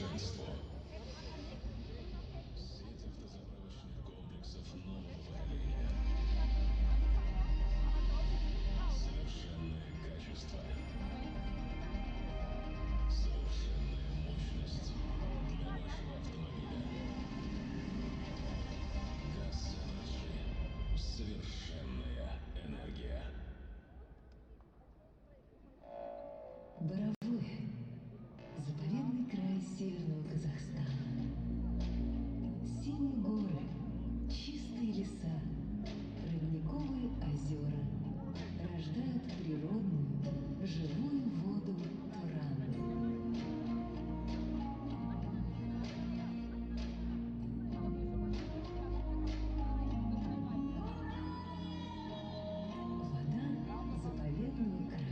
совершенству. Сеть автозаправочных комплексов нового поколения. Совершенное качество. Совершенная мощность для вашего автомобиля. Газ Energy. Совершенная энергия. Боровое. Заповедный край северного Казахстана. Синие горы, чистые леса, родниковые озера рождают природную, живую воду Туран. Вода заповедного края.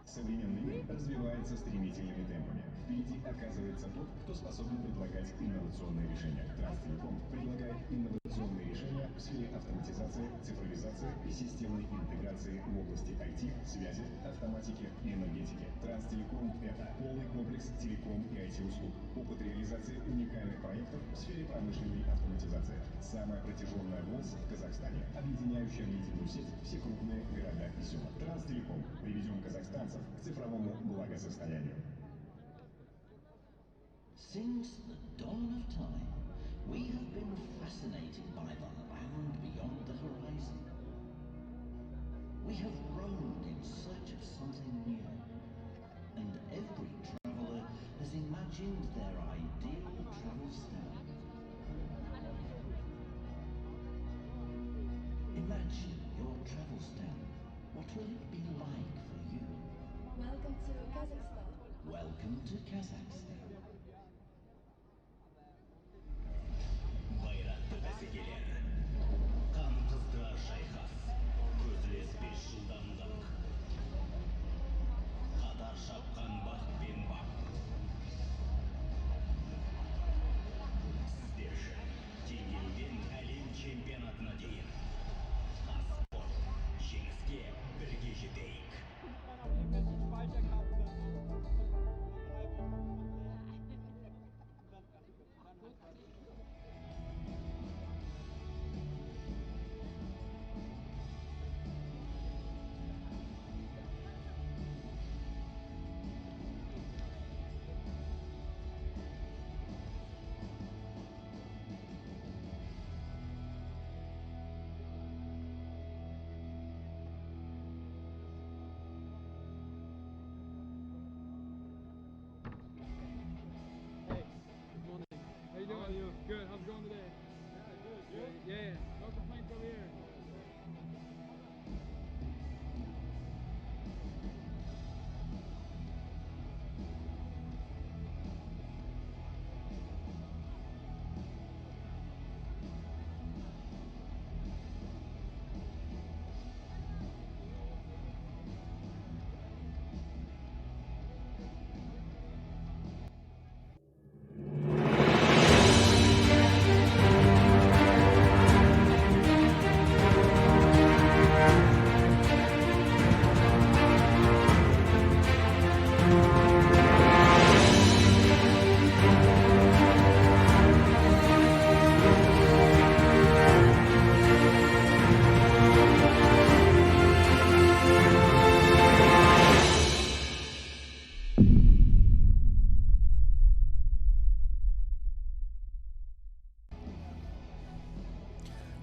Современный мир развивается стремительными темпами. Впереди оказывается тот, кто способен предлагать инновационные решения. Транстелеком предлагает инновационные решения в сфере автоматизации, цифровизации и системной интеграции в области IT, связи, автоматики и энергетики. Транстелеком – это полный комплекс телеком и IT-услуг. Опыт реализации уникальных проектов в сфере промышленной автоматизации. Самая протяженная ВОС в Казахстане, объединяющая в единую сеть все крупные города и села. Транстелеком. Приведем казахстанцев к цифровому благосостоянию. Since the dawn of time, we have been fascinated by the land beyond the horizon. We have roamed in search of something new, and every traveler has imagined their ideal travel style. Imagine your travel style. What will it be like for you? Welcome to Kazakhstan. Welcome to Kazakhstan. Bayraklı besigeler, kan kızdırar şayhas, gözleспес жылдамдық. Қатар шапқан бақ пен бақ. Сіздер үшін теңгеруден әлем чемпионатына дейін. Қазспорт, жеңіске бірге жетейік. How you doing? How are you? Good. How's it going today? Yeah, good. Good? Yeah. No complaints over here.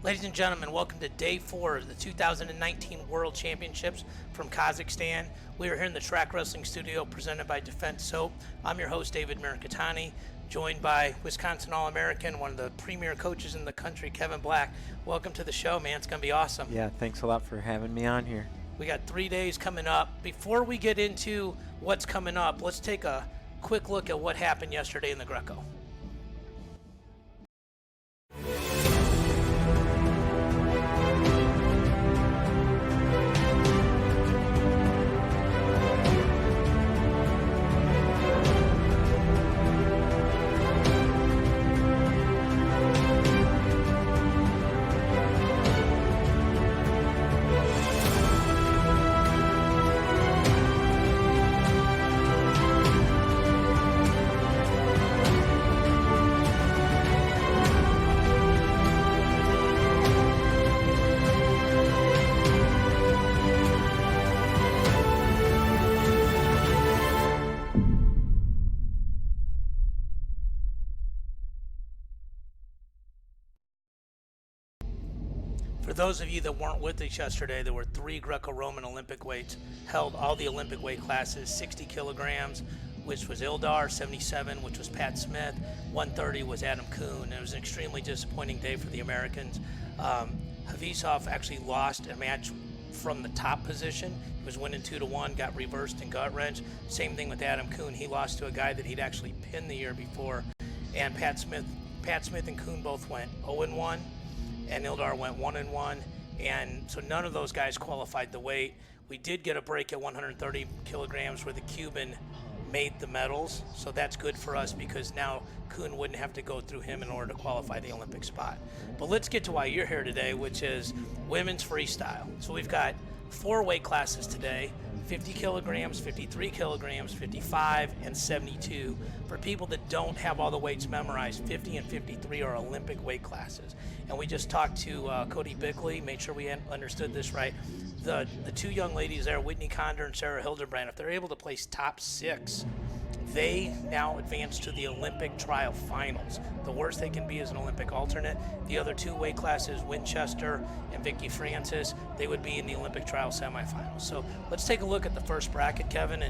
Ladies and gentlemen, welcome to Day 4 of the 2019 World Championships from Kazakhstan. We are here in the Track Wrestling Studio presented by Defense Soap. I'm your host, David Mirikatani, joined by Wisconsin All-American, one of the premier coaches in the country, Kevin Black. Welcome to the show, man. It's going to be awesome. Yeah, thanks a lot for having me on here. We got 3 days coming up. Before we get into what's coming up, let's take a quick look at what happened yesterday in the Greco. For those of you that weren't with us yesterday, there were 3 Greco-Roman Olympic weights held, all the Olympic weight classes: 60 kilograms, which was Ildar; 77, which was Pat Smith; 130 was Adam Kuhn. It was an extremely disappointing day for the Americans. Havisov actually lost a match from the top position. He was winning 2-1, got reversed and gut wrench. Same thing with Adam Kuhn. He lost to a guy that he'd actually pinned the year before. And Pat Smith and Kuhn both went 0-1, and Ildar went 1-1. And so none of those guys qualified the weight. We did get a break at 130 kilograms where the Cuban made the medals, so that's good for us because now Kuhn wouldn't have to go through him in order to qualify the Olympic spot. But let's get to why you're here today, which is women's freestyle. So we've got 4 weight classes today: 50 kilograms, 53 kilograms, 55, and 72. For people that don't have all the weights memorized, 50 and 53 are Olympic weight classes. And we just talked to Cody Bickley, made sure we understood this right. The 2 young ladies there, Whitney Condor and Sarah Hildebrand, if they're able to place top 6, they now advance to the Olympic trial finals. The worst they can be is an Olympic alternate. The other 2 weight classes, Winchester and Vicky Francis, they would be in the Olympic trial semifinals. So let's take a look at the first bracket, Kevin,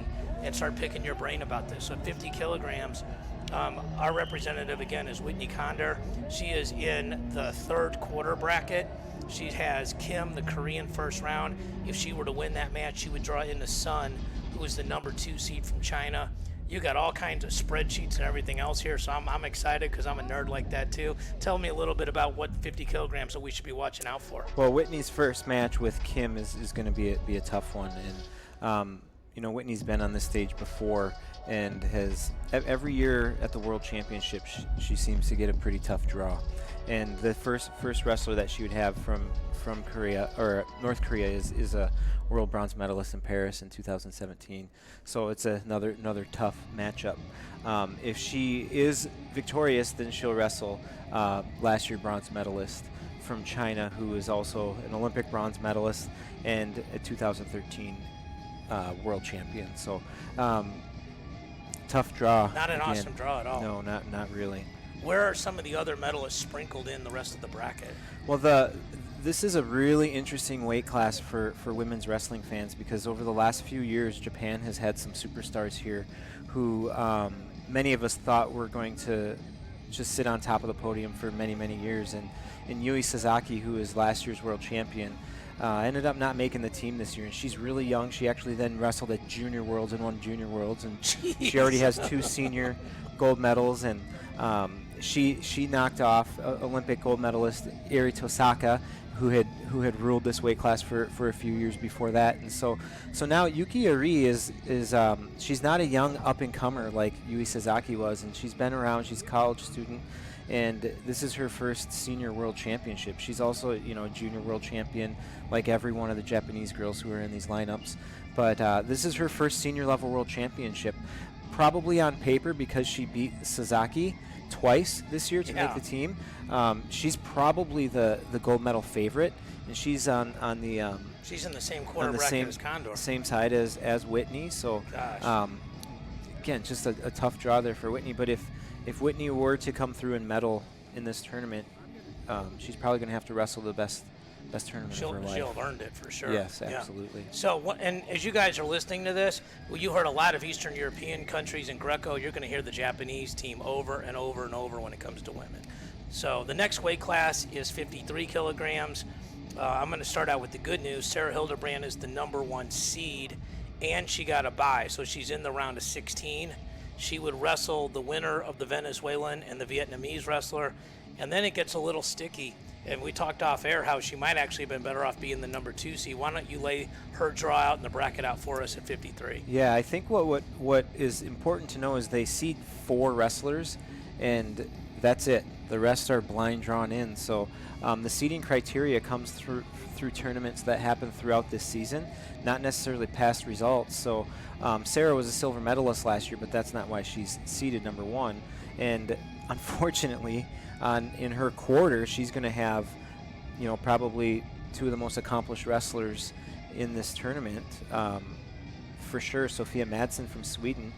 and start picking your brain about this. So 50 kilograms, our representative again is Whitney Condor. She is in the 3rd quarter bracket. She has Kim, the Korean first round. If she were to win that match, she would draw in the Sun, who is the number 2 seed from China. You got all kinds of spreadsheets and everything else here, so I'm excited because I'm a nerd like that too. Tell me a little bit about what 50 kilograms that we should be watching out for. Well, Whitney's first match with Kim is going to be a tough one, and Whitney's been on this stage before and has every year at the World Championships she seems to get a pretty tough draw. And the first wrestler that she would have from Korea or North Korea is a world bronze medalist in Paris in 2017. So it's another tough matchup. If she is victorious, then she'll wrestle last year bronze medalist from China, who is also an Olympic bronze medalist and a 2013 world champion. So tough draw. Not an again. Awesome draw at all. No, not really. Where are some of the other medalists sprinkled in the rest of the bracket? Well, this is a really interesting weight class for women's wrestling fans because over the last few years, Japan has had some superstars here who many of us thought were going to just sit on top of the podium for many, many years. And Yui Sasaki, who is last year's world champion, ended up not making the team this year. And she's really young. She actually then wrestled at Junior Worlds and won Junior Worlds. And she already has 2 senior gold medals. And she knocked off Olympic gold medalist Eri Tosaka, who had ruled this weight class for a few years before that. And so now Yuki Ori is she's not a young up-and-comer like Yui Sasaki was, and she's been around. She's a college student, and this is her first senior world championship. She's also a junior world champion like every one of the Japanese girls who are in these lineups. But this is her first senior level world championship, probably on paper because she beat Sasaki twice this year to make the team. She's probably the gold medal favorite, and she's on the she's in the same quarter bracket as Condor, same side as Whitney. So again, just a tough draw there for Whitney. But if Whitney were to come through and medal in this tournament, she's probably going to have to wrestle the best tournament of her life. She'll have earned it for sure. Yes, absolutely. Yeah. So, and as you guys are listening to this, well, you heard a lot of Eastern European countries in Greco. You're going to hear the Japanese team over and over and over when it comes to women. So the next weight class is 53 kilograms. I'm going to start out with the good news. Sarah Hildebrand is the number 1 seed, and she got a bye, so she's in the round of 16. She would wrestle the winner of the Venezuelan and the Vietnamese wrestler, and then it gets a little sticky. And we talked off air how she might actually have been better off being the number 2 seed. Why don't you lay her draw out in the bracket out for us at 53? Yeah, I think what is important to know is they seed 4 wrestlers, and that's it. The rest are blind drawn in. So the seeding criteria comes through tournaments that happen throughout this season, not necessarily past results. So Sarah was a silver medalist last year, but that's not why she's seeded number 1. And unfortunately, in her quarter, she's going to have, probably 2 of the most accomplished wrestlers in this tournament. For sure, Sophia Madsen from Sweden,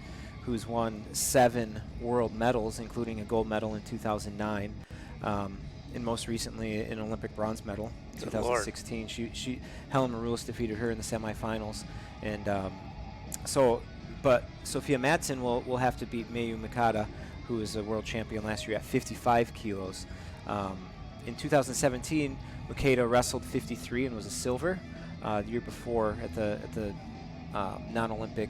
who's won 7 world medals, including a gold medal in 2009. and most recently an Olympic bronze medal, Good 2016. Helen Maroulis defeated her in the semifinals, and but Sophia Madsen will have to beat Mayu Mikata, who was a world champion last year at 55 kilos. In 2017, Mikata wrestled 53 and was a silver. The year before, at the non-Olympic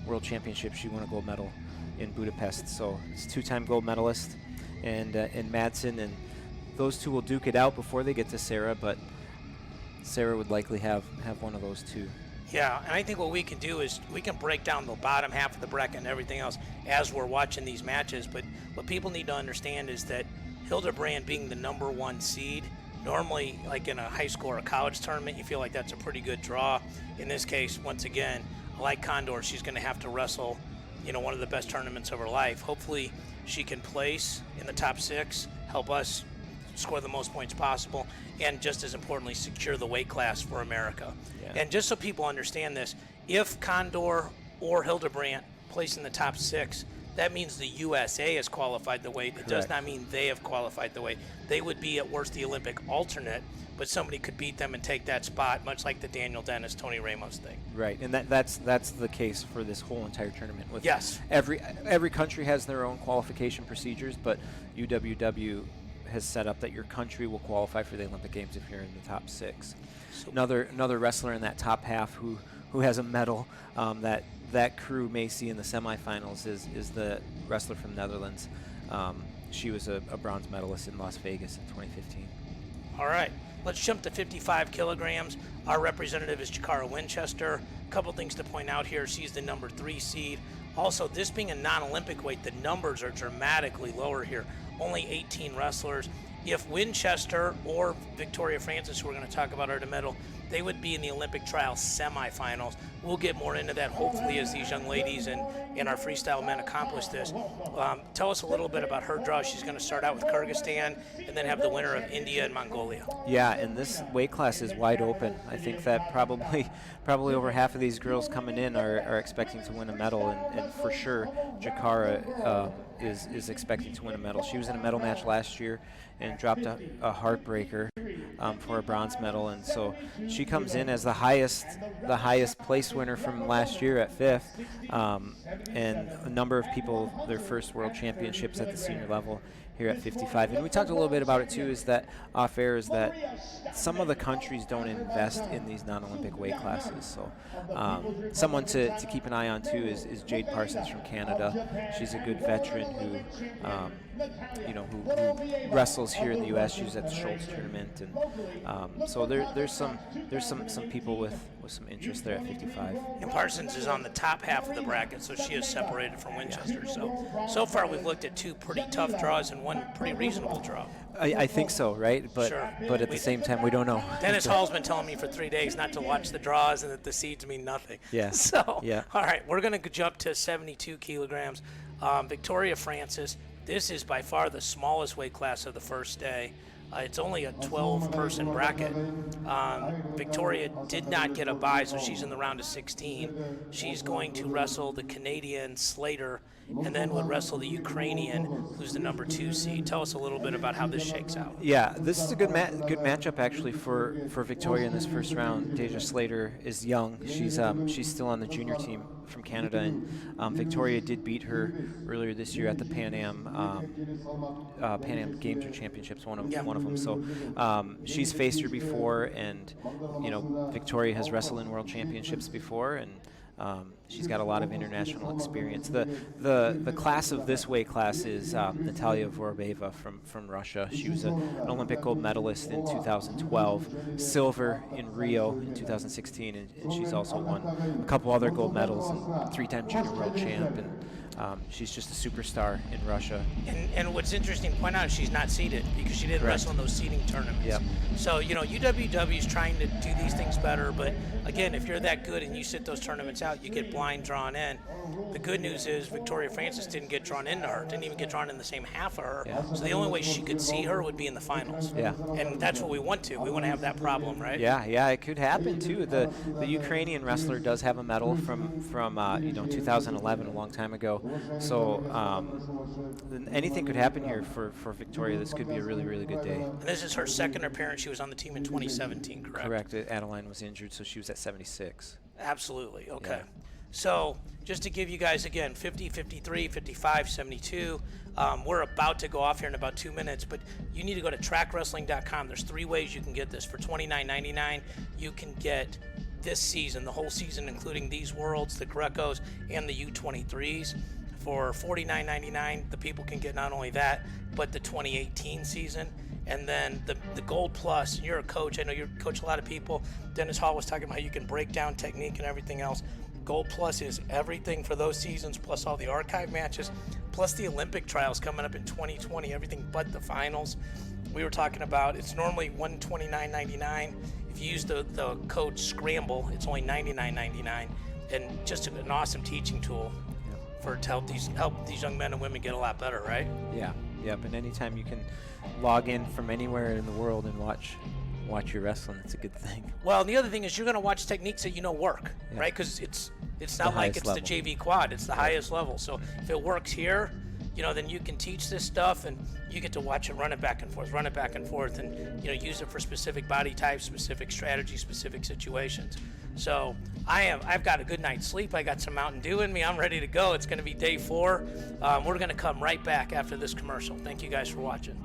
World Championship, she won a gold medal in Budapest. So it's a two-time gold medalist, and Madsen, and those two will duke it out before they get to Sarah. But Sarah would likely have one of those two. Yeah, and I think what we can do is we can break down the bottom half of the bracket and everything else as we're watching these matches. But what people need to understand is that Hildebrand being the #1 seed, normally, like in a high school or a college tournament, you feel like that's a pretty good draw. In this case, once again, like Condor, she's going to have to wrestle, one of the best tournaments of her life. Hopefully, she can place in the top 6, help us score the most points possible, and just as importantly, secure the weight class for America. Yeah. And just so people understand this, if Condor or Hildebrand place in the top 6, that means the USA has qualified the weight. It does not mean they have qualified the weight. They would be at worst the Olympic alternate, but somebody could beat them and take that spot, much like the Daniel Dennis, Tony Ramos thing. Right, and that's the case for this whole entire tournament. With yes. Every country has their own qualification procedures, but UWW has set up that your country will qualify for the Olympic Games if you're in the top 6. So another wrestler in that top half who has a medal that crew may see in the semifinals is the wrestler from Netherlands. She was a bronze medalist in Las Vegas in 2015. All right, let's jump to 55 kilograms. Our representative is Jakara Winchester. A couple things to point out here. She's the #3 seed. Also, this being a non-Olympic weight, the numbers are dramatically lower here. Only 18 wrestlers. If Winchester or Victoria Francis, who we're going to talk about, are to medal, they would be in the Olympic trial semifinals. We'll get more into that hopefully as these young ladies and our freestyle men accomplish this. Tell us a little bit about her draw. She's going to start out with Kyrgyzstan and then have the winner of India and Mongolia. Yeah, and this weight class is wide open. I think that probably over half of these girls coming in are expecting to win a medal, and for sure Jakara is expecting to win a medal. She was in a medal match last year and dropped a heartbreaker for a bronze medal, and so she comes in as the highest place winner from last year at 5th, and a number of people their first world championships at the senior level here at 55. And we talked a little bit about it too, is that off air, is that some of the countries don't invest in these non-Olympic weight classes. So someone to keep an eye on too is Jade Parsons from Canada. She's a good veteran who wrestles here in the U.S. She was at the Schultz tournament, and so there's some people with some interest there at 55. And Parsons is on the top half of the bracket, so she is separated from Winchester. So far we've looked at 2 pretty tough draws and 1 pretty reasonable draw. I think so, right? But sure. But at the same time, we don't know. Dennis Hall's been telling me for 3 days not to watch the draws and that the seeds mean nothing. Yeah. So, yeah. All right, we're going to jump to 72 kilograms. Victoria Francis, this is by far the smallest weight class of the first day. It's only a 12-person bracket. Victoria did not get a bye, so she's in the round of 16. She's going to wrestle the Canadian Slater and then would wrestle the Ukrainian, who's the '2 seed. Tell us a little bit about how this shakes out. Yeah, this is a good matchup actually for Victoria in this first round. Deja Slater is young. She's still on the junior team from Canada, and Victoria did beat her earlier this year at the Pan Am Games or Championships, one of them. So she's faced her before, and Victoria has wrestled in World Championships before, and she's got a lot of international experience. The class of this weight class is Natalia Vorobeva from Russia. She was an Olympic gold medalist in 2012, silver in Rio in 2016, and she's also won a couple other gold medals and 3-time junior world champ. And she's just a superstar in Russia. And what's interesting to point out is she's not seeded because she didn't Correct. wrestle in those seeding tournaments. Yep. So, UWW is trying to do these things better, but again, if you're that good and you sit those tournaments out, you get blind drawn in. The good news is Victoria Francis didn't get drawn into her, didn't even get drawn in the same half of her. Yeah. So the only way she could see her would be in the finals. Yeah. And that's what we want to. We want to have that problem, right? Yeah, it could happen too. The Ukrainian wrestler does have a medal from 2011, a long time ago. Anything could happen here for Victoria. This could be a really, really good day. And this is her second appearance. She was on the team in 2017, correct? Correct. Adeline was injured, so she was at 76. Absolutely. Okay. Yeah. So just to give you guys, again, 50, 53, 55, 72. We're about to go off here in about 2 minutes, but you need to go to trackwrestling.com. There's 3 ways you can get this. For $29.99, you can get this season, the whole season, including these worlds, the Grecos, and the U23s. For $49.99, the people can get not only that, but the 2018 season. And then the Gold Plus, and you're a coach. I know you coach a lot of people. Dennis Hall was talking about how you can break down technique and everything else. Gold Plus is everything for those seasons, plus all the archive matches, plus the Olympic trials coming up in 2020, everything but the finals. We were talking about, it's normally $129.99. If you use the code SCRAMBLE, it's only $99.99, and just an awesome teaching tool to help these young men and women get a lot better, right? Yeah, yep. And anytime you can log in from anywhere in the world and watch your wrestling, it's a good thing. Well, and the other thing is you're going to watch techniques that you know work, right? Because it's not like it's level. the JV quad, it's the highest level. So if it works here, then you can teach this stuff, and you get to watch it, run it back and forth, and use it for specific body types, specific strategies, specific situations. So I've got a good night's sleep. I got some Mountain Dew in me. I'm ready to go. It's going to be day 4. We're going to come right back after this commercial. Thank you guys for watching.